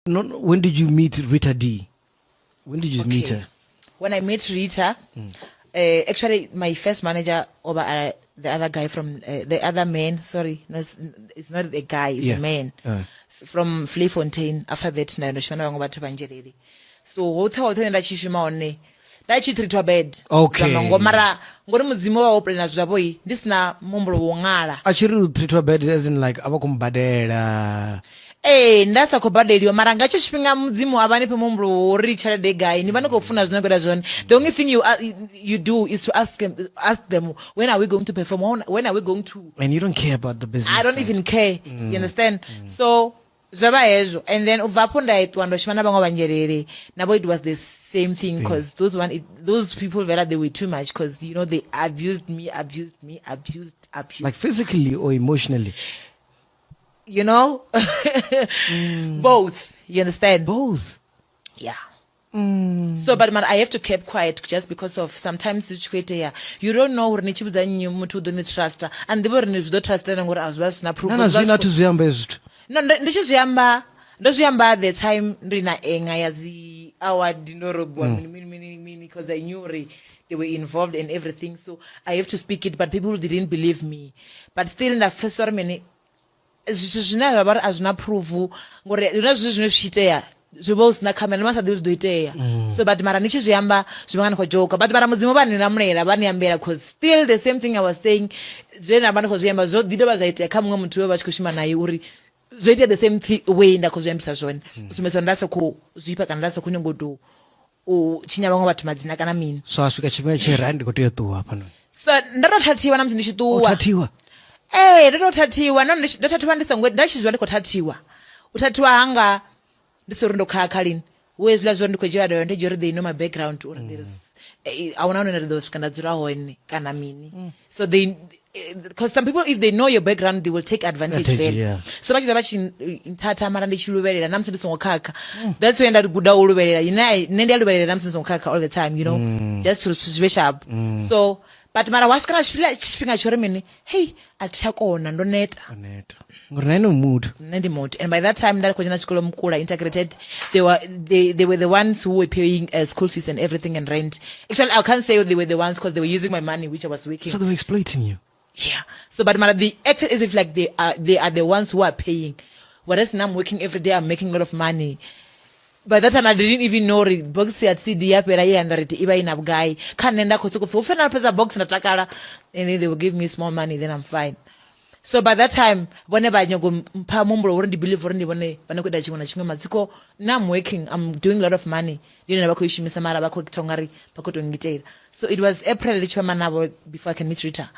When did you meet Rita D? When did you meet her? When I met Rita, actually my first manager over the other guy from the other man. Sorry, no, it's not a guy. It's a man from Fleefontein. After that, na shona wangu batu banjeleli. So wotha nda chishima one. Da chitritwa bed. Okay. Mara ngori muzimu wa open na zwaboyi. Ndisina mumbolo wongala. Actually, tritwa bed as in like abakumbadela. Ndasa kubadeliwa mara ngacho chipinga muzimu abane pe mumblo ori chale guy ni bana kufuna zvinongoda zvone. The only thing you do is to ask them when are we going to perform, when are we going to, and you don't care about the business. I don't even care. You understand? So zvaba hezvo, and then uvapo ndaitwa ndoshimana bamwe banjerere nabo it was the same thing because those people they were too much because you know they abused me like physically or emotionally. You know, both. You understand? Both. Yeah. So, but man, I have to keep quiet just because of sometimes you don't know when you don't trust, and the word is don't trust and what as well as na proof. No, this is yamba. Those yamba the time Rina Engayazi our dinoro because I knew they were involved in everything. So I have to speak it, but people didn't believe me. But still, in the first minute. Zwina about as na prove ngore zwino shitea zwibo sina camera masa do itea so but mara nichi zviamba zvimwana ko joka but mara mudzimu bani namulera bani ambera cause still the same thing I was saying zvena bani ko zviamba zvo dido bazaitea kamwe muthu we bachikushima naye uri zvoita the same thing way ndakozviambisa zvone kusumesa ndase ku zvipa kana ndase kunyengodo chinya vamwe vathu madzina kana mini so asvika chimwe cherandi kuti yotuwa pano so ndatotatiwa namzi ndichituwa utatiwa ndotatiwa ndotatiwa ndisongwe ndachizwa ndikotatiwa utatiwa hanga ndisoro kalini wezvila zvo ndikojeva ndejori they know my background or there is auna unonera those kana dzuraho ine kana mini so they because some people if they know your background they will take advantage then so bachiza bachintata mara ndichiluverera namse ndisongokaka that's when ndaguda uluverera nende aluverera namse ndisongokaka all the time you know just to switch up so but mara wasikana chipinga chore mene hey atakona ndoneta ngorina no mood and by that time ndakojana chikolo mkula integrated they were the ones who were paying school fees and everything and rent. Actually I can't say they were the ones because they were using my money which I was working, so they were exploiting you. Yeah, so but mara the acted as if like they are the ones who are paying, whereas now I'm working every day, I'm making a lot of money. By that time I didn't even know it. Box at CD yapera ye and it iba in guy can nenda kotoko for fena pesa box na takala and then they will give me small money then I'm fine. So by that time whenever I go mpa mumblo already believe already when banako chimwe na chimwe matsiko now I'm working, I'm doing a lot of money. Didn't bako ishimisa mara bako kitongari bako tongitela. So it was April lichwa before I can meet Rita.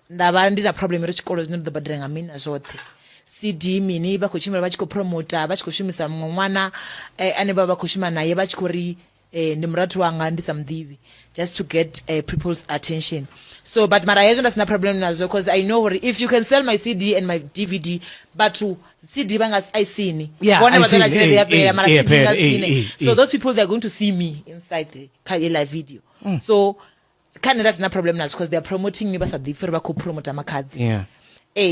Ndaba ndina problem rechikolo zino the badrenga mina zote. CD mini bakochimira bachiko promoter bachikoshimisa mwana ane baba koshima naye bachikori ndimuratu wanga ndisamdivi just to get people's attention. So but mara yezo ndasina problem nazo because I know if you can sell my CD and my DVD but to CD bangas I seen so those people they're going to see me inside the live video. So that's no problem now because they're promoting me basa differ ba ko promote Makhadzi.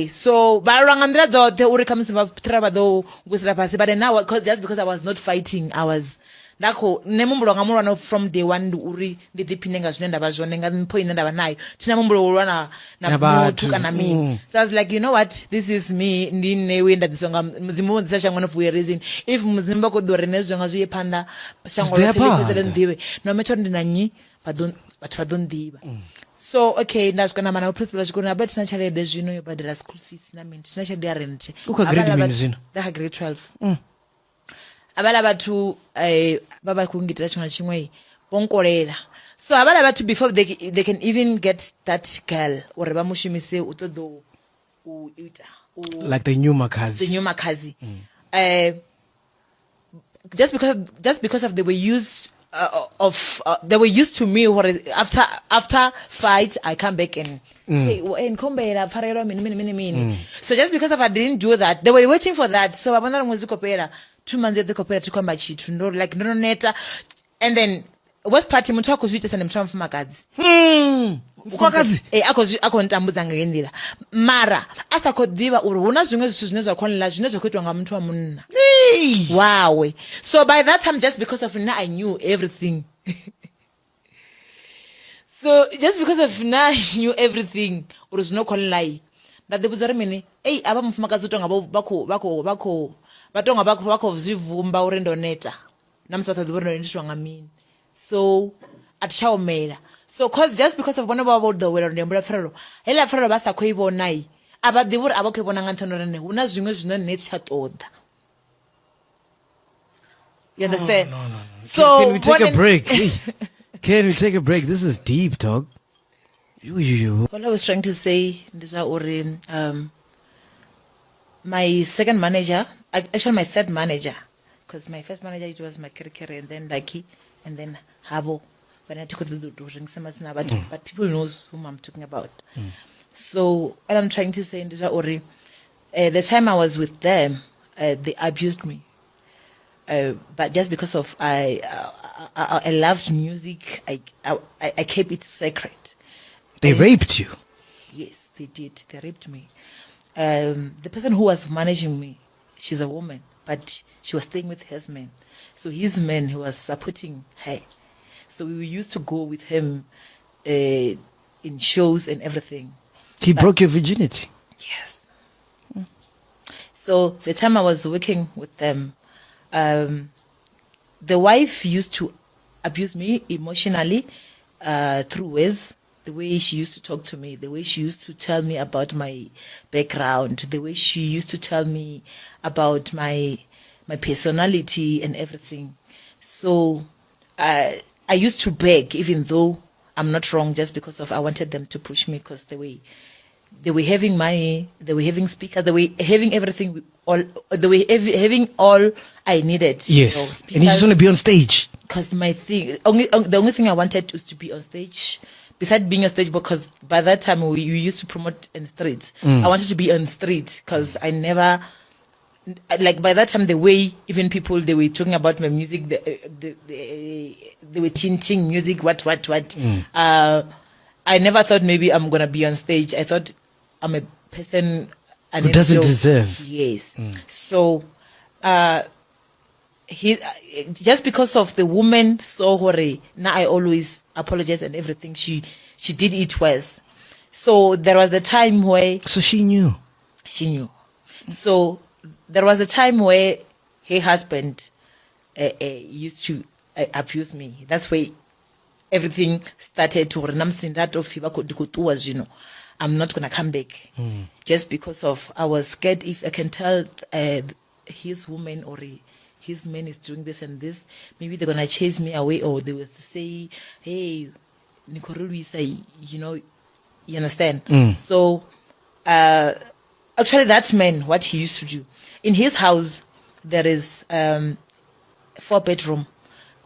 So balangandra do uri kamisa traba do gusira pasi but now just because I was not fighting I was nako nemumbulo ngamulwana from day one uri ndidipinenga zvinenda bazvone ngampo inenda banayo tina mumbulo ulwana na motu kana mini. So I was like, you know what, this is me ndine wenda disonga muzimu ndisha ngwana for a reason if muzimba ko dore nezvo ngazviye panda shango lotelekizele ndiwe no mecho ndinanyi badon diba. So okay ndazvikana mana principal zvikona but tina chalede zvino yobadala school fees na mini tina chalede rent grade mini zino da grade 12 abala bathu baba kungitira chona chimwe bonkolera. So abala bathu before they can even get that girl or bamushimise utodo uita like the new Makhadzi. Just because of they were used they were used to me or after fight I come back and so just because of I didn't do that they were waiting for that. So abana ngozikopera 2 months at the cooperative kwamba chitu no like no neta and then what's party mutwa kuzvita sana mtwa Makhadzi Makhadzi. akho ntambudza nga ngendila mara asa kho ḓivha uri huna zwiṅwe zwithu zwine zwa khonela zwine zwa khou itwa nga muthu wa munna wawe. So by that time, just because of now I knew everything. So just because of now I knew everything, uri zwino khonela nda ḓi vhudza ri mini ava mufumakadzi utonga vatonga vako zwivumba uri ndo neta na musi vha ṱoḓi uri ndo netishwa nga mini. So athi tsha omela. So just because of vhone vha vho ḓowela uri ndi ambula pfarelo heila pfarelo vha sa khou i vhona a vha ḓivhi uri a vha khou i vhona nga nṱhani uri nṋe hu na zwiṅwe zwine nṋe thi tsha ṱoḓa. You understand? No. So Can we take a break? Hey, can we take a break? This is deep, dog. You. What I was trying to say is my second manager, actually my third manager, because my first manager it was my Kirikiri and then Lucky and then Habo. When I took the ring, but people knows whom I'm talking about. So what I'm trying to say is the time I was with them, they abused me. But just because of I loved music, I kept it sacred. They raped you? Yes, they did. They raped me. The person who was managing me, she's a woman, but she was staying with his man. So his man, he was supporting her. So we used to go with him in shows and everything. He broke your virginity? Yes. So the time I was working with them, the wife used to abuse me emotionally through ways. The way she used to talk to me, the way she used to tell me about my background, the way she used to tell me about my personality and everything. So I used to beg, even though I'm not wrong, just because of I wanted them to push me, because they were having money, they were having speakers, they were having everything, they were having all I needed. Yes, and you just want to be on stage. Because my thing, the only thing I wanted was to be on stage. Besides being on stage, because by that time we used to promote in streets. I wanted to be on street because I never, like by that time the way even people they were talking about my music, they were tinting music, what. I never thought maybe I'm gonna be on stage. I thought I'm a person who doesn't deserve. Yes. So he just because of the woman saw her, now I always apologize and everything. She did it worse. So there was the time where she knew. So there was a time where her husband used to abuse me. That's where everything started to I'm not gonna come back. Just because of I was scared if I can tell his woman or his man is doing this and this, maybe they're gonna chase me away, or they will say, hey, you understand? So actually that man, what he used to do in his house, there is 4-bedroom.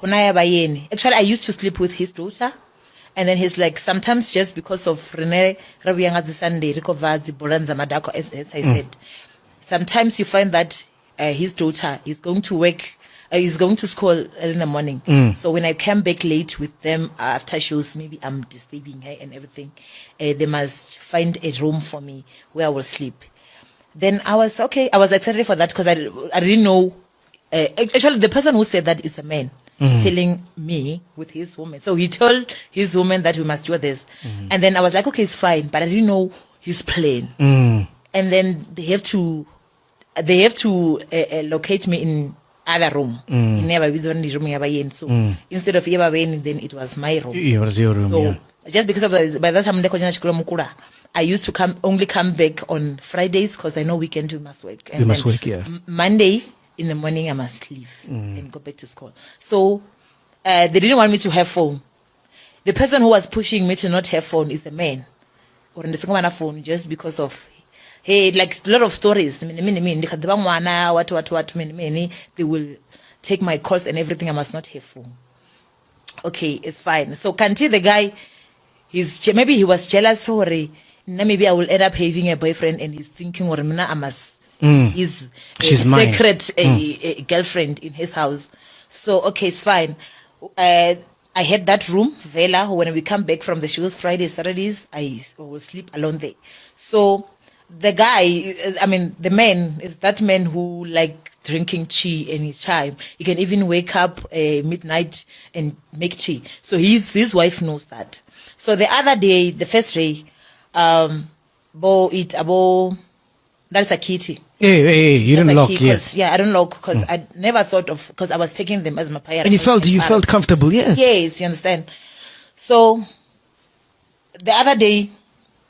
Actually I used to sleep with his daughter, and then he's like, sometimes just because of Rene Sunday, as I said, sometimes you find that his daughter is going to work, is going to school early in the morning. So when I come back late with them after shows, maybe I'm disturbing her and everything. They must find a room for me where I will sleep. Then I was okay. I was excited for that because I didn't know. Actually, the person who said that is a man telling me with his woman. So he told his woman that we must do this. And then I was like, okay, it's fine. But I didn't know his plan. And then they have to locate me in other room. So instead of then it was my room. It was your room. So just because of that, by that time I used to only come back on Fridays because I know weekend we must work. And you must work, yeah. Monday in the morning I must leave and go back to school. So they didn't want me to have phone. The person who was pushing me to not have phone is a man. Or in the second phone, just because of hey, like a lot of stories. They will take my calls and everything. I must not have phone. Okay, it's fine. So Kanti, the guy, maybe he was jealous. Sorry, maybe I will end up having a boyfriend, and he's thinking, or I must. He's She's a secret girlfriend in his house. So okay, it's fine. I I had that room, Vela. When we come back from the shows, Fridays, Saturdays, I will sleep alone there. So the guy, the man is that man who like drinking tea anytime. He can even wake up midnight and make tea. So his wife knows that. So the other day, the first day, that's a kitty. Hey, you didn't lock, yes. Yeah, I don't lock because I never thought of, because I was taking them as my parents. And you felt comfortable, yeah? Yes, you understand. So the other day,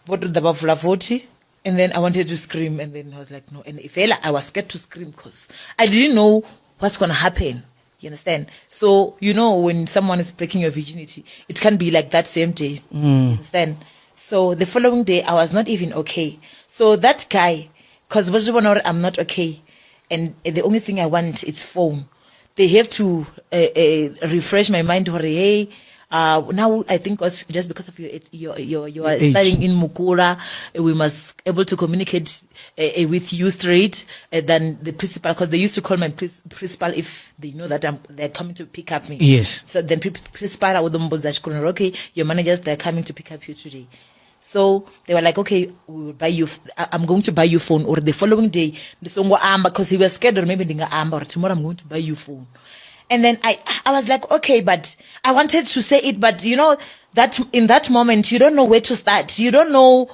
what did the Bafula 40? And then I wanted to scream, and then I was like, no. And if I was scared to scream because I didn't know what's going to happen. You understand? So, when someone is breaking your virginity, it can be like that same day. You understand? So the following day, I was not even okay. So that guy, because I'm not okay, and the only thing I want is phone. They have to refresh my mind. Hey, now I think just because of your studying in Mukura, we must able to communicate with you straight than the principal, because they used to call my principal if they know that they're coming to pick up me. Yes. So then principal I would okay, your managers, they're coming to pick up you today. So they were like, okay, we will buy you. I'm going to buy you phone. Or the following day, because he was scared, or maybe or tomorrow I'm going to buy you phone. And then I was like, okay, but I wanted to say it, but that in that moment you don't know where to start. You don't know,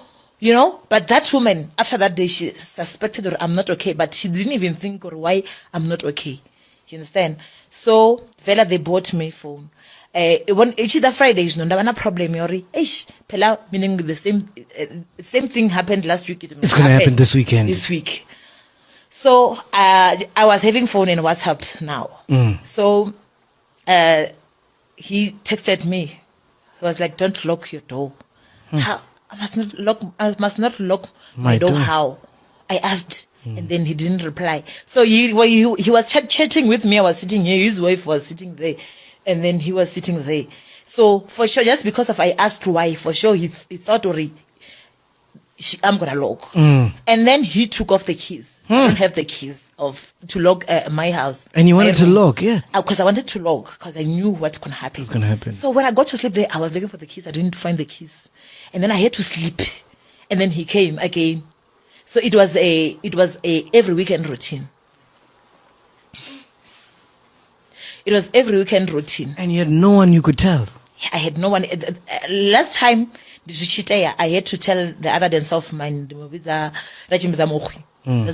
But that woman, after that day, she suspected or I'm not okay, but she didn't even think or why I'm not okay. You understand? So Vela, they bought me phone. When each the Fridays, no problem. Meaning the same thing happened last week. It's gonna happen this weekend. This week. So I was having phone and WhatsApp now. So he texted me. He was like, "Don't lock your door." How? I must not lock my door. How? I asked. And then he didn't reply. So he was chatting with me. I was sitting here. His wife was sitting there. And then he was sitting there. So for sure, just because I asked why, for sure he thought, I'm going to lock. And then he took off the keys. I don't have the keys to lock my house. And you wanted to lock, yeah? Because I wanted to lock, because I knew what's going to happen. What's going to happen. So when I got to sleep there, I was looking for the keys. I didn't find the keys. And then I had to sleep. And then he came again. So it was a every weekend routine. It was every weekend routine. And you had no one you could tell? Yeah, I had no one. Last time, I had to tell the other dance of mine, that's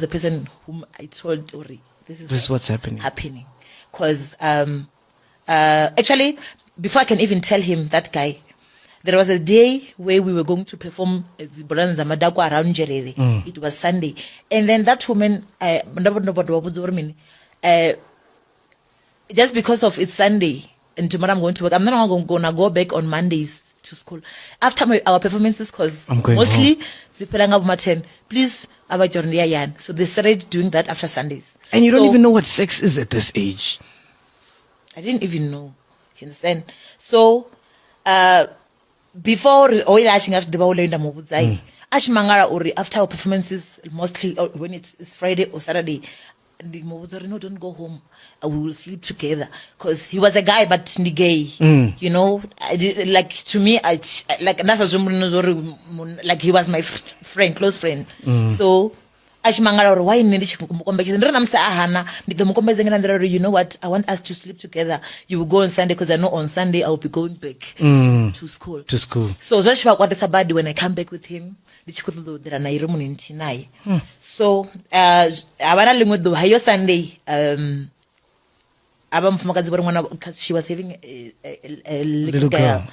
the person whom I told, Ori, this is what's happening. Because actually, before I can even tell him, that guy, there was a day where we were going to perform Zamadako around Jerere. It was Sunday. And then that woman, just because of it's Sunday and tomorrow I'm going to work, I'm not going to go back on Mondays to school. After our performances, because mostly, please, so they started doing that after Sundays. And you don't even know what sex is at this age. I didn't even know. You understand? So, before after our performances, mostly when it's Friday or Saturday, and the no, don't go home. We will sleep together. Because he was a guy, but gay. Like to me, like he was my friend, close friend. So why you know what, I want us to sleep together. You will go on Sunday, because I know on Sunday I will be going back to school. So that's what it's about when I come back with him. So abana Sunday because she was having a little girl.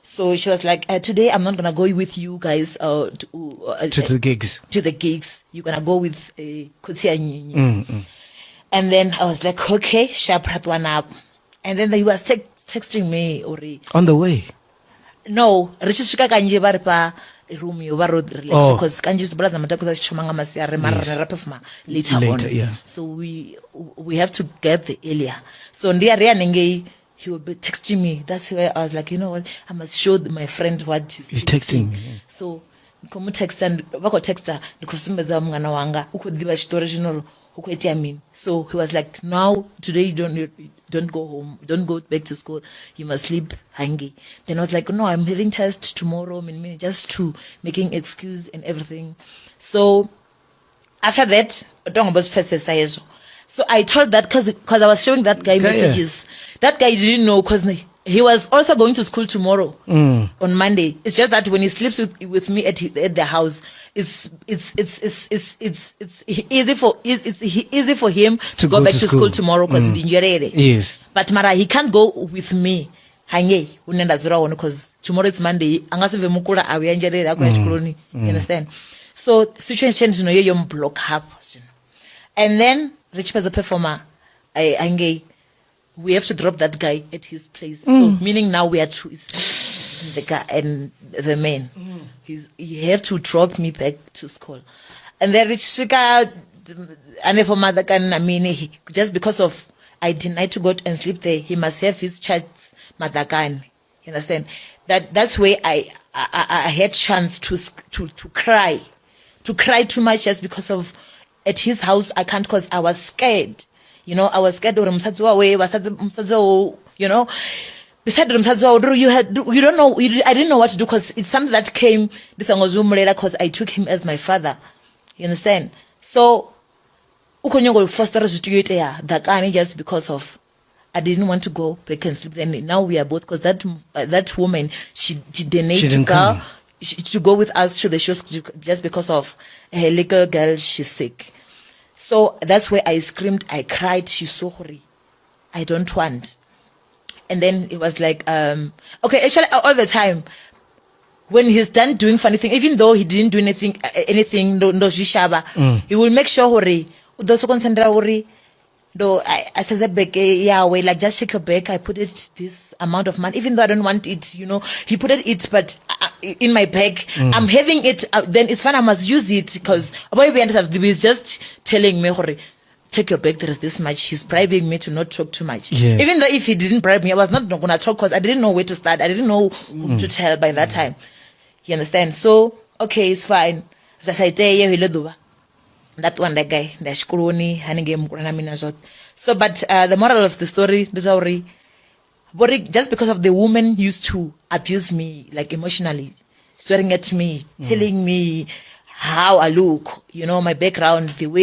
So she was like, today I'm not gonna go with you guys to the gigs. To the gigs. You're gonna go with Kutsianyinyi. And then I was like, okay, sharp one up. And then he was texting me Ori. On the way? No, Rishishika Kanje Barpa room you because Kanji's brother later, yeah. So we have to get the earlier. So he will be texting me. That's where I was like, you know what, I must show my friend what he's texting. So text and texter because wanga ukudhiba story So he was like, now, today you don't go home, don't go back to school, you must sleep hangi. Then I was like, no, I'm having test tomorrow, just to making excuse and everything. So after that, so I told that because I was showing that guy messages. That guy didn't know because he was also going to school tomorrow on Monday. It's just that when he sleeps with me at the house, it's easy for him to go back to school tomorrow because yes. But Mara, he can't go with me. Because tomorrow it's Monday. You understand? So situation you block up. And then Rich as a performer, we have to drop that guy at his place. So, meaning now we are two, the guy and the man. He have to drop me back to school. And then Rich Shika, just because of I denied to go and sleep there, he must have his child's madakan. You understand? That's where I had chance to cry too much just because of at his house I can't because I was scared. I was scared of beside you don't know, I didn't know what to do because it's something that came because I took him as my father. You understand? So just because of I didn't want to go back and sleep. Then now we are both because that woman she didn't go to go with us to the shows just because of her little girl, she's sick. So that's where I screamed, I cried, she's so sorry. I don't want. And then it was like, okay, actually all the time, when he's done doing funny thing, even though he didn't do anything, he will make sure, I said back, like just shake your back. I put it this amount of money, even though I don't want it. He put it, but in my bag, I'm having it. Then it's fine. I must use it because he's just telling me, take your bag. There is this much. He's bribing me to not talk too much. Yes. Even though if he didn't bribe me, I was not gonna talk because I didn't know where to start. I didn't know who to tell by that time. You understand? So okay, it's fine. That one, that guy, so, but the moral of the story, just because of the woman used to abuse me, like emotionally, swearing at me, telling me how I look, my background, the way